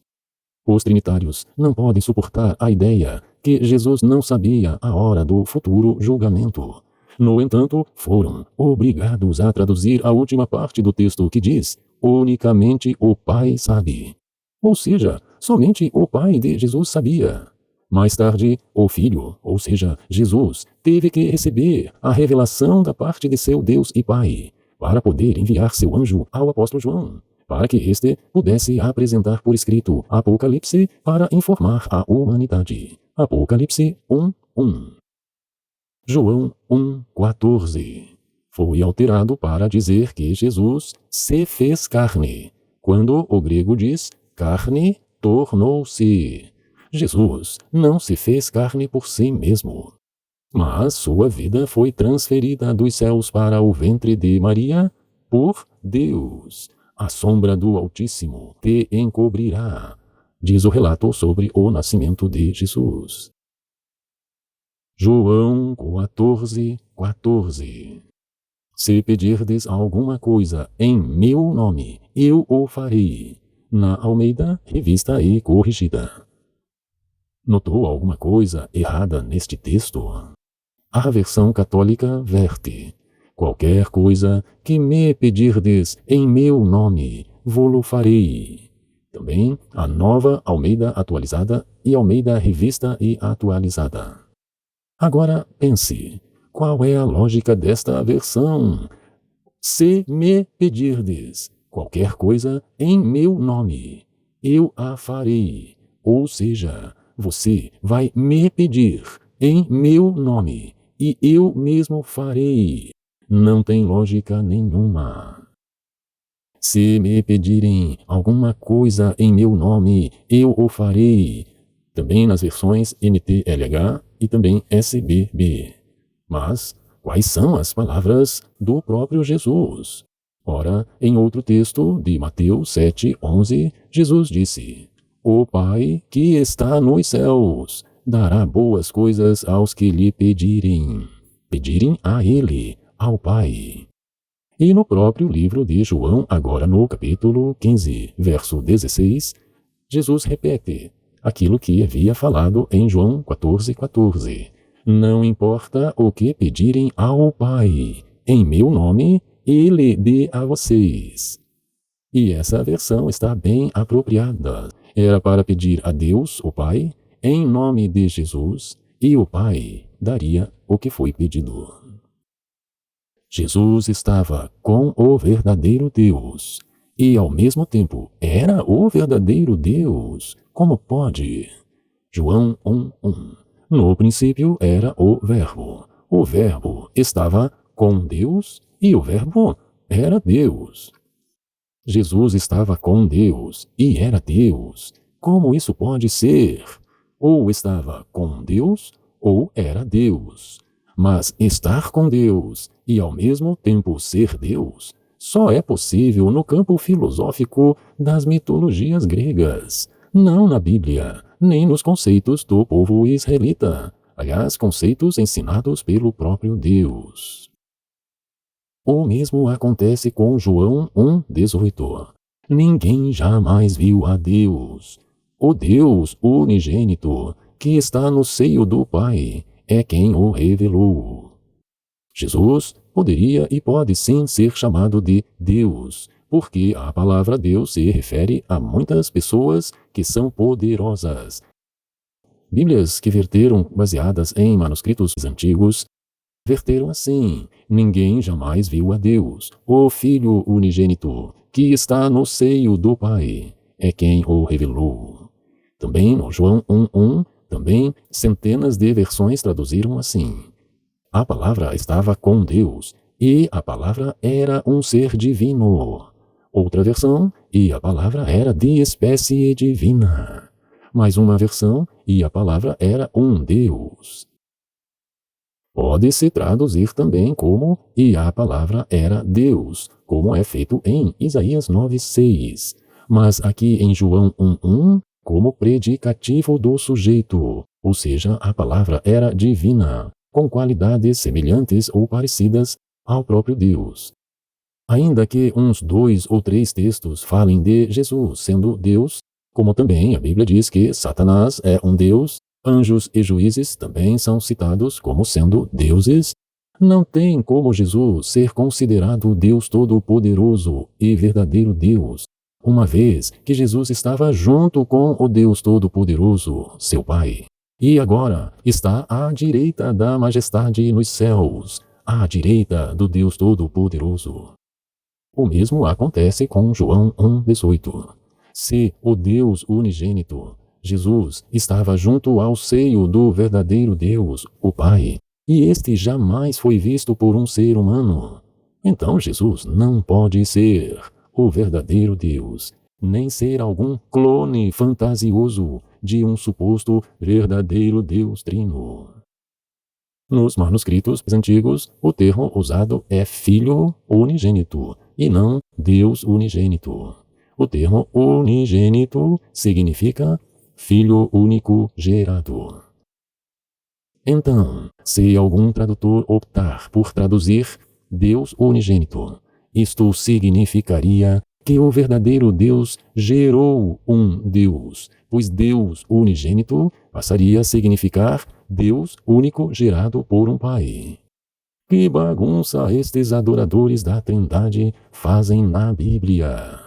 Os trinitários não podem suportar a ideia que Jesus não sabia a hora do futuro julgamento. No entanto, foram obrigados a traduzir a última parte do texto que diz: unicamente o Pai sabe. Ou seja, somente o Pai de Jesus sabia. Mais tarde, o Filho, ou seja, Jesus, teve que receber a revelação da parte de seu Deus e Pai, para poder enviar seu anjo ao apóstolo João, para que este pudesse apresentar por escrito Apocalipse para informar a humanidade. Apocalipse 1:1. João 1:14. Foi alterado para dizer que Jesus se fez carne, quando o grego diz carne tornou-se. Jesus não se fez carne por si mesmo, mas sua vida foi transferida dos céus para o ventre de Maria por Deus. A sombra do Altíssimo te encobrirá, diz o relato sobre o nascimento de Jesus. João 14:14. Se pedirdes alguma coisa em meu nome, eu o farei. Na Almeida, revista e corrigida. Notou alguma coisa errada neste texto? A versão católica verte: qualquer coisa que me pedirdes em meu nome, vô-lo farei. Também a Nova Almeida atualizada e Almeida revista e atualizada. Agora pense, qual é a lógica desta versão? Se me pedirdes qualquer coisa em meu nome, eu a farei. Ou seja, você vai me pedir em meu nome e eu mesmo farei. Não tem lógica nenhuma. Se me pedirem alguma coisa em meu nome, eu o farei. Também nas versões NTLH e também SBB. Mas quais são as palavras do próprio Jesus? Ora, em outro texto de Mateus 7:11, Jesus disse: O Pai que está nos céus dará boas coisas aos que lhe pedirem. Pedirem a Ele, ao Pai. E no próprio livro de João, agora no capítulo 15, verso 16, Jesus repete aquilo que havia falado em João 14:14. Não importa o que pedirem ao Pai, em meu nome, Ele dê a vocês. E essa versão está bem apropriada. Era para pedir a Deus, o Pai, em nome de Jesus, e o Pai daria o que foi pedido. Jesus estava com o verdadeiro Deus e, ao mesmo tempo, era o verdadeiro Deus. Como pode? João 1:1. No princípio era o Verbo. O Verbo estava com Deus e o Verbo era Deus. Jesus estava com Deus e era Deus. Como isso pode ser? Ou estava com Deus ou era Deus. Mas estar com Deus e ao mesmo tempo ser Deus só é possível no campo filosófico das mitologias gregas, não na Bíblia, nem nos conceitos do povo israelita, aliás, conceitos ensinados pelo próprio Deus. O mesmo acontece com João 1:18. Ninguém jamais viu a Deus. O Deus unigênito, que está no seio do Pai, é quem o revelou. Jesus poderia e pode sim ser chamado de Deus, porque a palavra Deus se refere a muitas pessoas que são poderosas. Bíblias que verteram baseadas em manuscritos antigos verteram assim: ninguém jamais viu a Deus, o Filho unigênito, que está no seio do Pai, é quem o revelou. Também no João 1:1, também centenas de versões traduziram assim: a palavra estava com Deus, e a palavra era um ser divino. Outra versão, e a palavra era de espécie divina. Mais uma versão, e a palavra era um Deus. Pode-se traduzir também como, e a palavra era Deus, como é feito em Isaías 9:6. Mas aqui em João 1:1, como predicativo do sujeito, ou seja, a palavra era divina, com qualidades semelhantes ou parecidas ao próprio Deus. Ainda que uns 2 ou 3 textos falem de Jesus sendo Deus, como também a Bíblia diz que Satanás é um Deus, anjos e juízes também são citados como sendo deuses, não tem como Jesus ser considerado Deus Todo-Poderoso e verdadeiro Deus, uma vez que Jesus estava junto com o Deus Todo-Poderoso, seu Pai, e agora está à direita da majestade nos céus, à direita do Deus Todo-Poderoso. O mesmo acontece com João 1:18. Se o Deus unigênito, Jesus, estava junto ao seio do verdadeiro Deus, o Pai, e este jamais foi visto por um ser humano, então Jesus não pode ser o verdadeiro Deus, nem ser algum clone fantasioso de um suposto verdadeiro Deus trino. Nos manuscritos antigos, o termo usado é Filho unigênito e não Deus unigênito. O termo unigênito significa Filho único gerado. Então, se algum tradutor optar por traduzir Deus unigênito, isto significaria que o verdadeiro Deus gerou um Deus, pois Deus unigênito passaria a significar Deus único gerado por um Pai. Que bagunça estes adoradores da Trindade fazem na Bíblia!